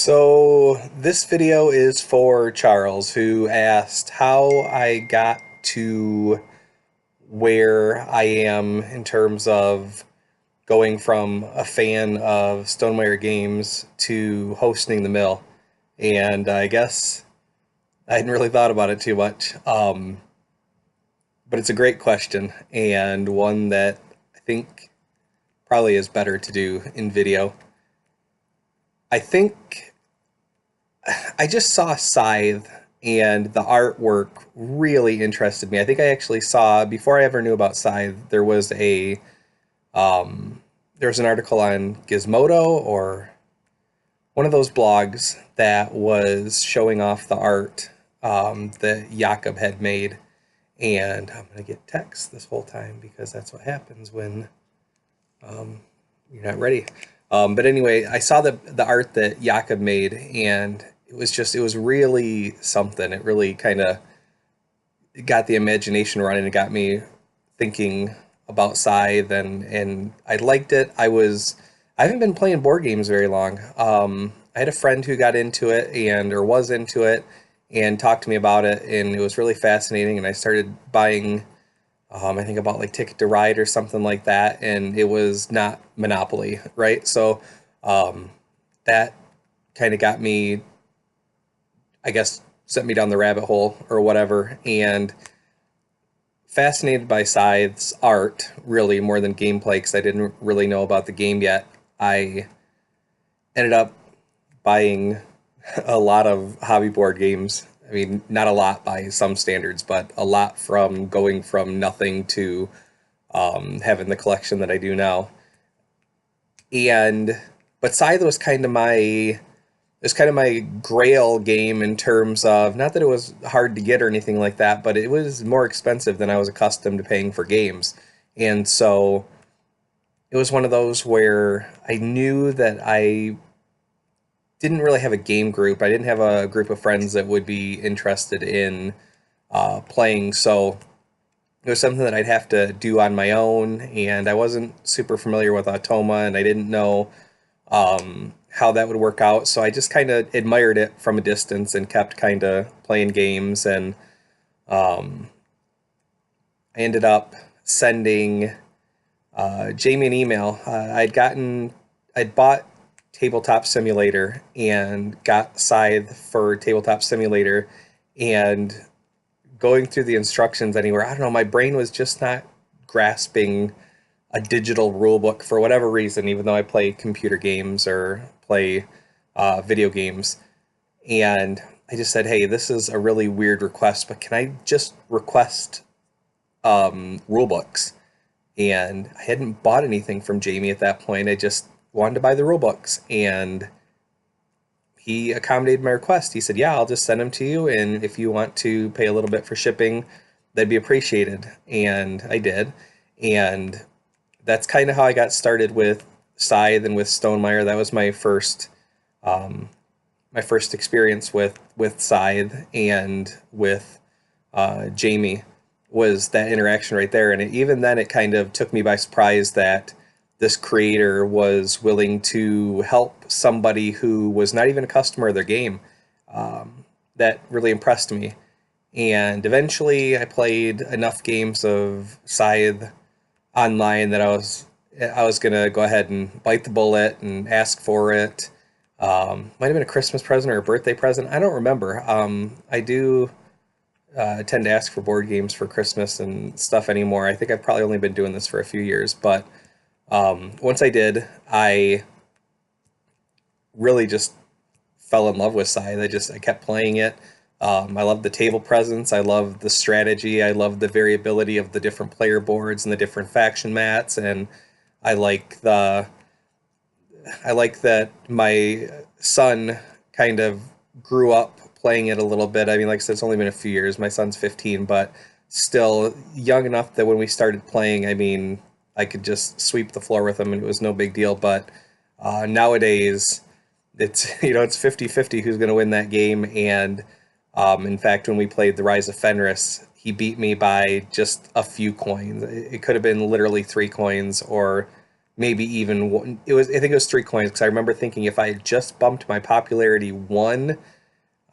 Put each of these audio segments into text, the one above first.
So this video is for Charles, who asked how I got to where I am in terms of going from a fan of Stonemaier Games to hosting the mill. And I guess I hadn't really thought about it too much. But it's a great question and one that I think probably is better to do in video. I think I just saw Scythe and the artwork really interested me. I think I actually saw before I ever knew about Scythe, there was an article on Gizmodo or one of those blogs that was showing off the art that Jakob had made. And I'm gonna get text this whole time because that's what happens when you're not ready. But anyway, I saw the art that Jakob made, and it was really something. It really kind of got the imagination running and got me thinking about Scythe, and I liked it. I haven't been playing board games very long. I had a friend who got into it or was into it and talked to me about it, and it was really fascinating. And I started buying, I think about like Ticket to Ride or something like that, and it was not Monopoly, right? So that kind of got me, I guess, sent me down the rabbit hole or whatever, and fascinated by Scythe's art really more than gameplay because I didn't really know about the game yet. I ended up buying a lot of hobby board games. I mean, not a lot by some standards, but a lot from going from nothing to having the collection that I do now. And but Scythe was kind of my grail game in terms of, not that it was hard to get or anything like that, but it was more expensive than I was accustomed to paying for games. And so it was one of those where I knew that I didn't really have a game group. I didn't have a group of friends that would be interested in playing. So it was something that I'd have to do on my own, and I wasn't super familiar with Automa, and I didn't know how that would work out. So I just kind of admired it from a distance and kept kind of playing games. And um, I ended up sending Jamie an email. I'd bought Tabletop Simulator and got Scythe for Tabletop Simulator, and going through the instructions anywhere, I don't know, my brain was just not grasping a digital rule book for whatever reason, even though I play computer games or play video games. And I just said, hey, this is a really weird request, but can I just request rule books? And I hadn't bought anything from Jamie at that point. I just wanted to buy the rule books, and he accommodated my request. He said, yeah, I'll just send them to you, and if you want to pay a little bit for shipping, that'd be appreciated. And I did. And that's kind of how I got started with Scythe and with Stonemaier. That was my first experience with Scythe and with Jamie, was that interaction right there. And even then, it kind of took me by surprise that this creator was willing to help somebody who was not even a customer of their game. That really impressed me. And eventually, I played enough games of Scythe online that I was gonna go ahead and bite the bullet and ask for it. Might have been a Christmas present or a birthday present. I don't remember. I do tend to ask for board games for Christmas and stuff anymore. I think I've probably only been doing this for a few years, but once I did, I really just fell in love with Scythe. I kept playing it. I love the table presence. I love the strategy. I love the variability of the different player boards and the different faction mats. And I like the I like that my son kind of grew up playing it a little bit. I mean, like I said, it's only been a few years. My son's 15, but still young enough that when we started playing, I mean, I could just sweep the floor with him and it was no big deal. But nowadays, it's it's 50-50 who's going to win that game. And in fact, when we played the Rise of Fenris, he beat me by just a few coins. It could have been literally 3 coins or maybe even one, it was, I think it was 3 coins, because I remember thinking if I had just bumped my popularity one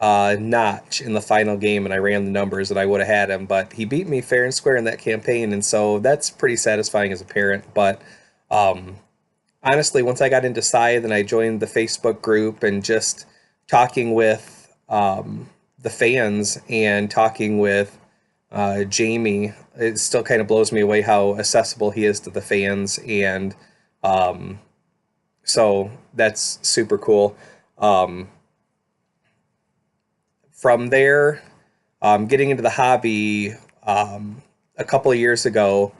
notch in the final game and I ran the numbers that I would have had him, but he beat me fair and square in that campaign, and so that's pretty satisfying as a parent. But um, honestly, once I got into Scythe and I joined the Facebook group and just talking with the fans and talking with Jamie, it still kind of blows me away how accessible he is to the fans, and um, so that's super cool. Um, from there, getting into the hobby a couple of years ago,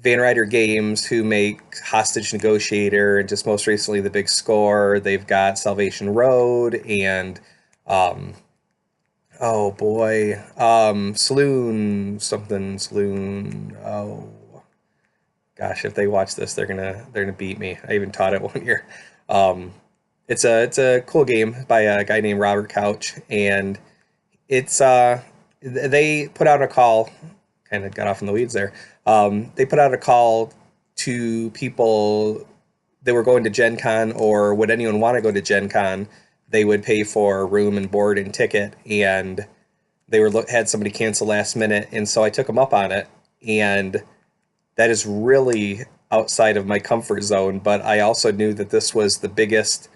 Van Ryder Games, who make Hostage Negotiator and just most recently The Big Score. They've got Salvation Road and um, oh boy, Saloon. Oh gosh, if they watch this, they're gonna beat me. I even taught it one year. Um, it's a cool game by a guy named Robert Couch, and it's they put out a call, kind of got off in the weeds there. They put out a call to people that were going to Gen Con, or would anyone want to go to Gen Con. They would pay for room and board and ticket, and they were had somebody cancel last minute, and so I took them up on it, and that is really outside of my comfort zone. But I also knew that this was the biggest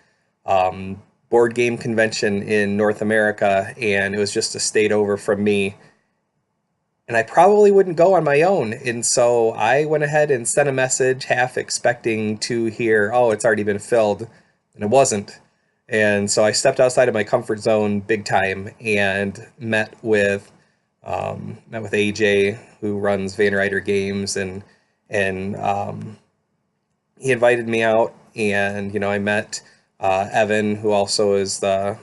board game convention in North America, and it was just a state over from me. And I probably wouldn't go on my own. And so I went ahead and sent a message, half expecting to hear, oh, it's already been filled. And it wasn't. And so I stepped outside of my comfort zone big time and met with AJ, who runs Van Ryder Games, and he invited me out, and I met Evan, who also is the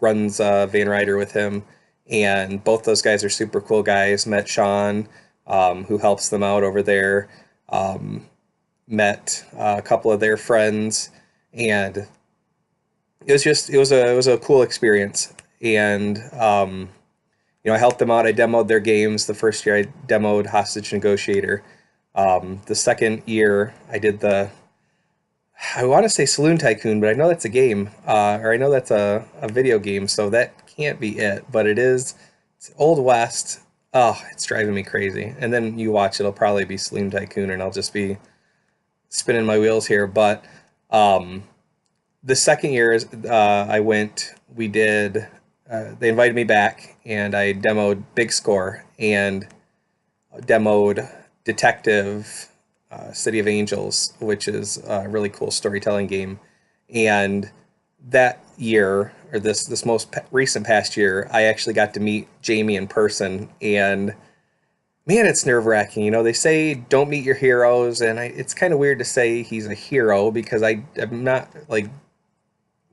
runs Van Ryder with him, and both those guys are super cool guys. Met Sean, who helps them out over there. Um, Met a couple of their friends, and it was a cool experience. And I helped them out. I demoed their games. The first year I demoed Hostage Negotiator. The second year I did I want to say Saloon Tycoon, but I know that's a game, or I know that's a video game, so that can't be it. But it's Old West. Oh, it's driving me crazy. And then you watch, it'll probably be Saloon Tycoon, and I'll just be spinning my wheels here. But um, the second year I went, we did, they invited me back, and I demoed Big Score and demoed Detective City of Angels, which is a really cool storytelling game. And that year, or this most recent past year, I actually got to meet Jamie in person, and man, it's nerve wracking. They say don't meet your heroes, and it's kind of weird to say he's a hero because I'm not like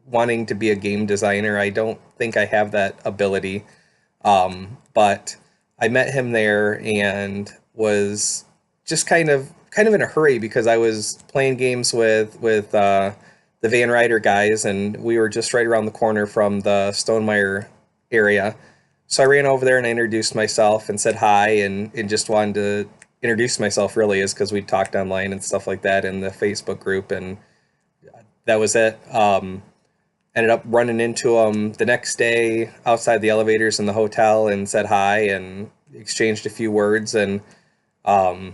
wanting to be a game designer. I don't think I have that ability. But I met him there and was just kind of in a hurry because I was playing games with the Van Ryder guys, and we were just right around the corner from the Stonemaier area. So I ran over there and I introduced myself and said hi, and just wanted to introduce myself, really, is because we talked online and stuff like that in the Facebook group, and that was it. Ended up running into him the next day outside the elevators in the hotel and said hi and exchanged a few words. And um,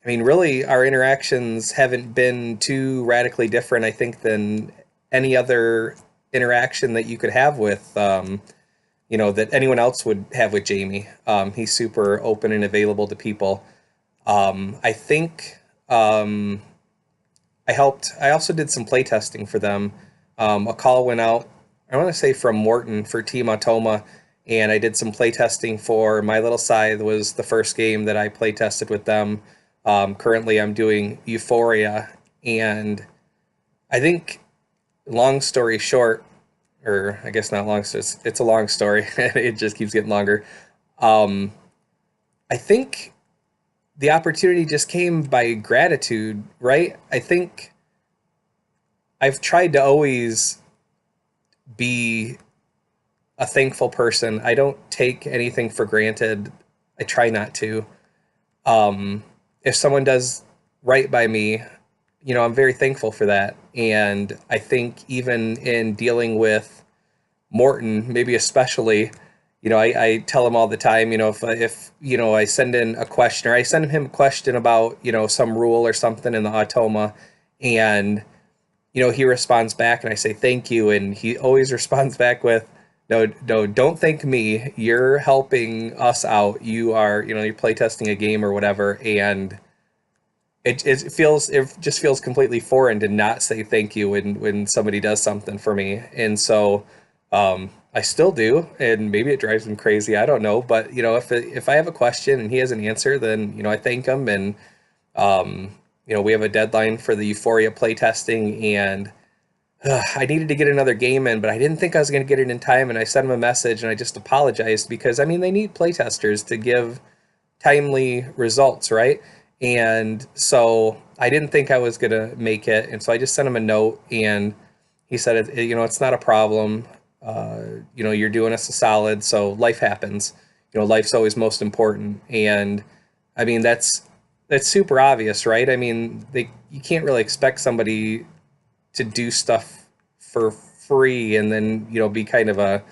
I mean, really, our interactions haven't been too radically different, I think, than any other interaction that you could have with, that anyone else would have with Jamie. He's super open and available to people. I think I also did some playtesting for them. A call went out, I want to say from Morton for Team Automa, and I did some playtesting for My Little Scythe was the first game that I playtested with them. Currently, I'm doing Euphoria, and I think, long story short, or I guess not long, it's a long story. It just keeps getting longer. Um, I think the opportunity just came by gratitude, right? I think I've tried to always be a thankful person. I don't take anything for granted. I try not to. If someone does right by me, I'm very thankful for that. And I think even in dealing with Morton, maybe especially, I tell him all the time, if I send in a question, or I send him a question about, some rule or something in the automa, and, he responds back and I say, thank you. And he always responds back with, no, no, don't thank me. You're helping us out. You are, you're playtesting a game or whatever. And it just feels completely foreign to not say thank you when somebody does something for me. And so I still do, and maybe it drives him crazy, I don't know, but if I have a question and he has an answer, then I thank him. And we have a deadline for the Euphoria playtesting, and I needed to get another game in, but I didn't think I was going to get it in time. And I sent him a message and I just apologized, because I mean, they need playtesters to give timely results, right? And so I didn't think I was gonna make it, and so I just sent him a note, and he said, it's not a problem. You're doing us a solid. So life happens. Life's always most important, and I mean that's super obvious, right? I mean, you can't really expect somebody to do stuff for free and then be kind of a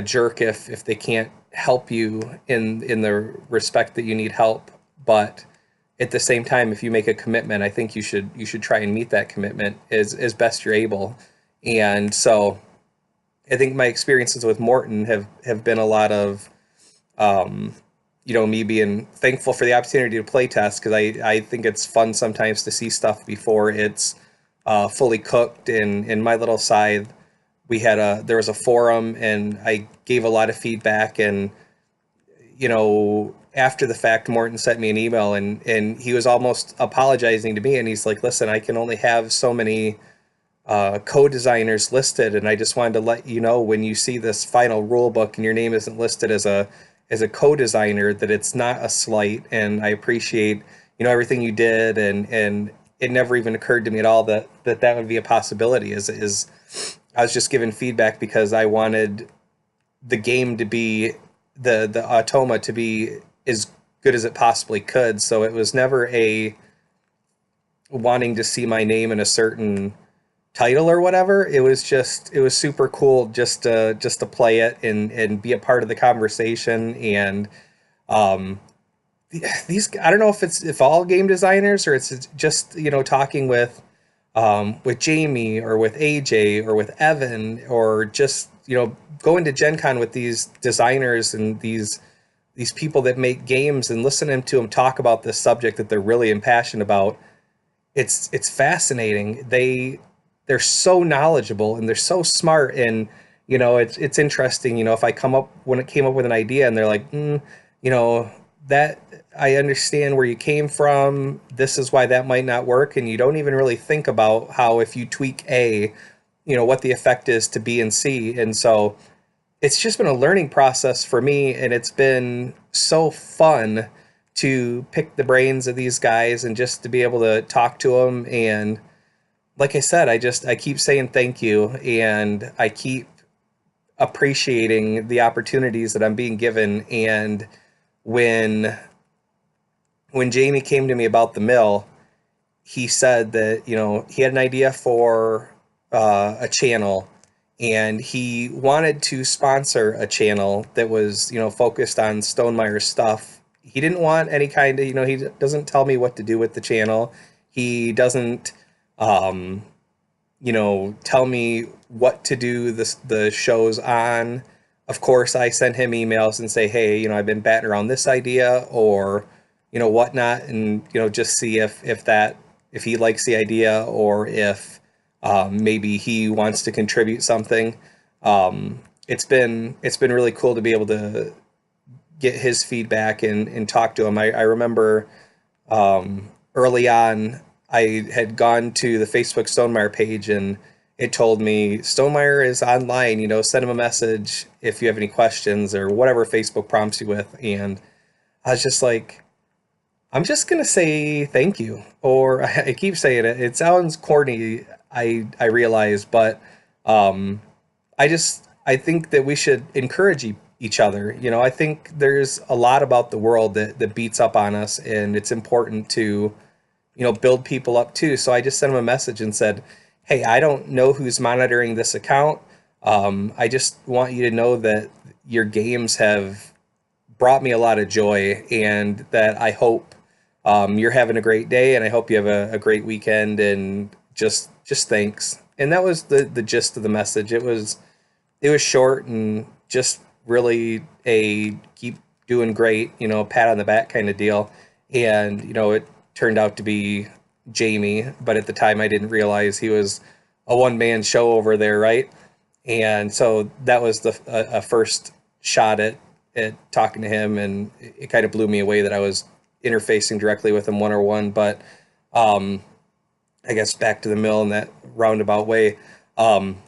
jerk if they can't help you in the respect that you need help. But at the same time, if you make a commitment, I think you should try and meet that commitment as best you're able. And so I think my experiences with Morton have been a lot of me being thankful for the opportunity to play test, because I think it's fun sometimes to see stuff before it's fully cooked. In my little side, there was a forum, and I gave a lot of feedback. And after the fact, Morton sent me an email, and he was almost apologizing to me, and he's like, listen, I can only have so many co-designers listed, and I just wanted to let you know, when you see this final rule book and your name isn't listed as a co-designer, that it's not a slight. And I appreciate everything you did, and it never even occurred to me at all that would be a possibility. Is I was just giving feedback because I wanted the game to be the automa to be as good as it possibly could. So it was never a wanting to see my name in a certain title or whatever. It was super cool just to play it and be a part of the conversation. And um these, I don't know if all game designers, or it's just talking with Jamie, or with AJ, or with Evan, or just going to Gen Con with these designers and these people that make games, and listening to them talk about this subject that they're really impassioned about. It's fascinating. They're so knowledgeable, and they're so smart. And it's interesting, if I come up when it came up with an idea, and they're like, that I understand where you came from. This is why that might not work. And you don't even really think about how, if you tweak A, what the effect is to B and C. And so it's just been a learning process for me, and it's been so fun to pick the brains of these guys and just to be able to talk to them. And like I said, I keep saying thank you, and I keep appreciating the opportunities that I'm being given. And when Jamie came to me about the mill, he said that he had an idea for a channel, and he wanted to sponsor a channel that was focused on Stonemaier stuff. He didn't want any kind of he doesn't tell me what to do with the channel. He doesn't tell me what to do the shows on. Of course, I send him emails and say, hey, I've been batting around this idea, or whatnot, and just see if he likes the idea, or if maybe he wants to contribute something. It's been really cool to be able to get his feedback and talk to him. I remember early on, I had gone to the Facebook Stonemaier page, and it told me Stonemaier is online, send him a message if you have any questions, or whatever Facebook prompts you with. And I was just like, I'm just gonna say thank you. Or I keep saying it. It sounds corny, I realize, but um, I think that we should encourage each other. I think there's a lot about the world that beats up on us, and it's important to build people up too. So I just sent him a message and said, hey, I don't know who's monitoring this account. I just want you to know that your games have brought me a lot of joy, and that I hope you're having a great day, and I hope you have a great weekend, and just thanks. And that was the gist of the message. It was short and just really a keep doing great, pat on the back kind of deal. And, it turned out to be Jamie, but at the time I didn't realize he was a one man show over there, right? And so that was a first shot at talking to him, and it kind of blew me away that I was interfacing directly with him 101. But I guess back to the mill in that roundabout way. Um,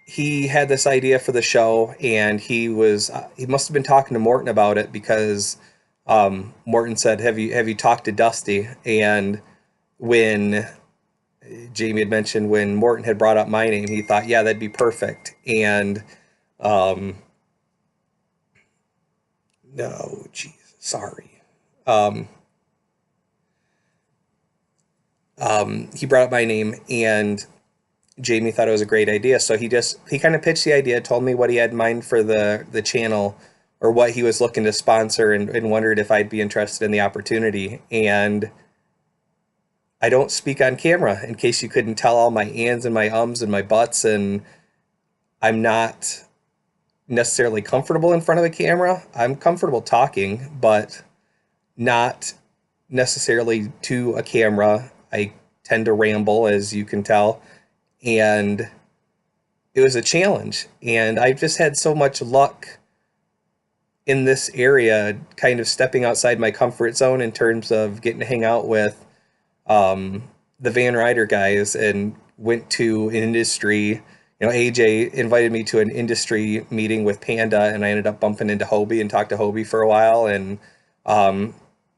he had this idea for the show, and he must have been talking to Morton about it, because Morton said, have you talked to Dusty? And when Jamie had mentioned, when Morton had brought up my name, he thought, yeah, that'd be perfect. And um, no, geez, sorry. Um, he brought up my name, and Jamie thought it was a great idea. So he kind of pitched the idea, told me what he had in mind for the channel, or what he was looking to sponsor, and wondered if I'd be interested in the opportunity. And I don't speak on camera, in case you couldn't tell, all my ands and my ums and my buts, and I'm not necessarily comfortable in front of a camera. I'm comfortable talking, but not necessarily to a camera. I tend to ramble, as you can tell, and it was a challenge. And I've just had so much luck in this area, kind of stepping outside my comfort zone in terms of getting to hang out with the Van Ryder guys, and went to an industry. AJ invited me to an industry meeting with Panda, and I ended up bumping into Hobie and talked to Hobie for a while. And um,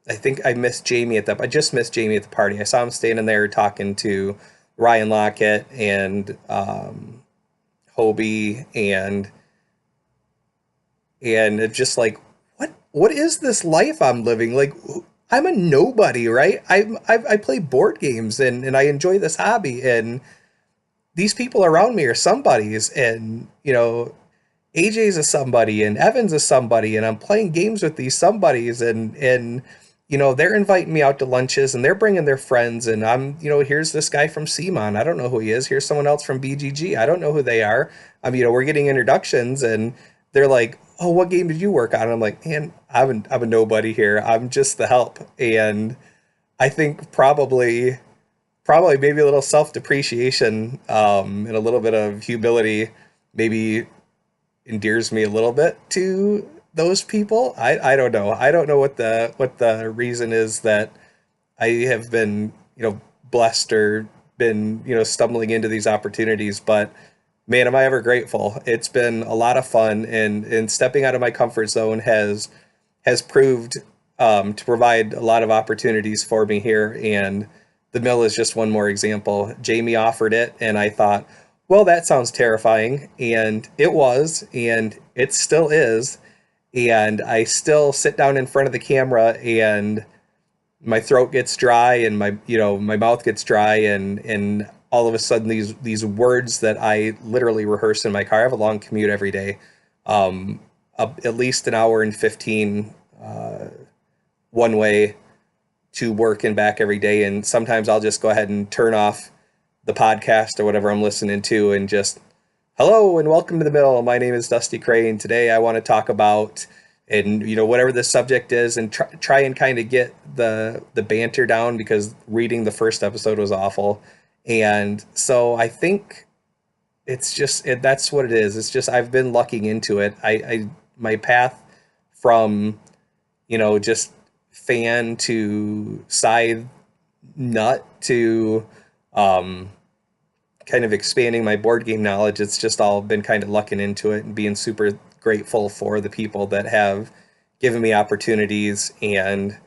I think I just missed Jamie at the party. I saw him standing there talking to Ryan Lockett and Hobie, and it's just like, what is this life I'm living? Like, I'm a nobody, right? I play board games, and I enjoy this hobby, and these people around me are somebodies, and AJ's a somebody, and Evan's a somebody, and I'm playing games with these somebodies, and they're inviting me out to lunches, and they're bringing their friends, and here's this guy from CMON. I don't know who he is. Here's someone else from BGG. I don't know who they are. We're getting introductions, and they're like, oh, what game did you work on? And I'm like, man, I'm a nobody here. I'm just the help. And I think probably maybe a little self-depreciation, and a little bit of humility maybe endears me a little bit to those people. I don't know. I don't know what the reason is that I have been, blessed, or been, stumbling into these opportunities, but man, am I ever grateful. It's been a lot of fun, and stepping out of my comfort zone has proved to provide a lot of opportunities for me here. And the mill is just one more example. Jamie offered it, and I thought, well, that sounds terrifying. And it was, and it still is. And I still sit down in front of the camera, and my throat gets dry, and my mouth gets dry, and all of a sudden these words that I literally rehearse in my car. I have a long commute every day, at least an hour and 15 one way to work and back every day. And sometimes I'll just go ahead and turn off the podcast or whatever I'm listening to, and just, hello and welcome to the mill. My name is Dusty Crane. Today I want to talk about, and whatever the subject is, and try and kind of get the banter down, because reading the first episode was awful. And so I think that's what it is. It's just, I've been lucking into it. My path from, just fan to side nut to kind of expanding my board game knowledge. It's just all been kind of lucking into it, and being super grateful for the people that have given me opportunities. And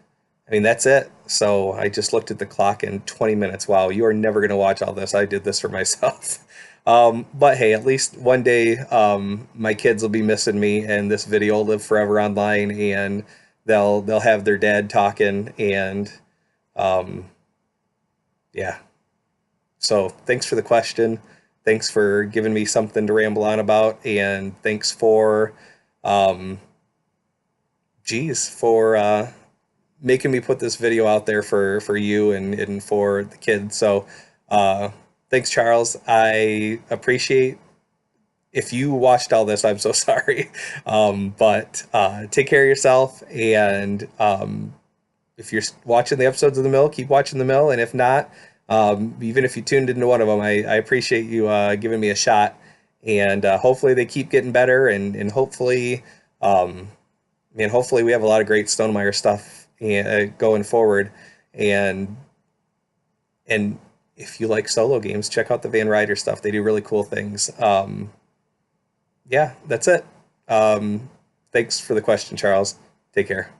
I mean, that's it. So I just looked at the clock, in 20 minutes. Wow, you are never going to watch all this. I did this for myself. But hey, at least one day my kids will be missing me, and this video will live forever online, and they'll have their dad talking, and um, yeah. So thanks for the question. Thanks for giving me something to ramble on about, and thanks for, um, geez, for making me put this video out there for you and for the kids. So uh, thanks, Charles. I appreciate if you watched all this. I'm so sorry, but take care of yourself, and if you're watching the episodes of The Mill, keep watching The Mill. And if not, even if you tuned into one of them, I appreciate you giving me a shot. And hopefully they keep getting better. And hopefully, hopefully we have a lot of great Stonemaier stuff going forward. And and if you like solo games, check out the Van Ryder stuff. They do really cool things. Yeah, that's it. Thanks for the question, Charles. Take care.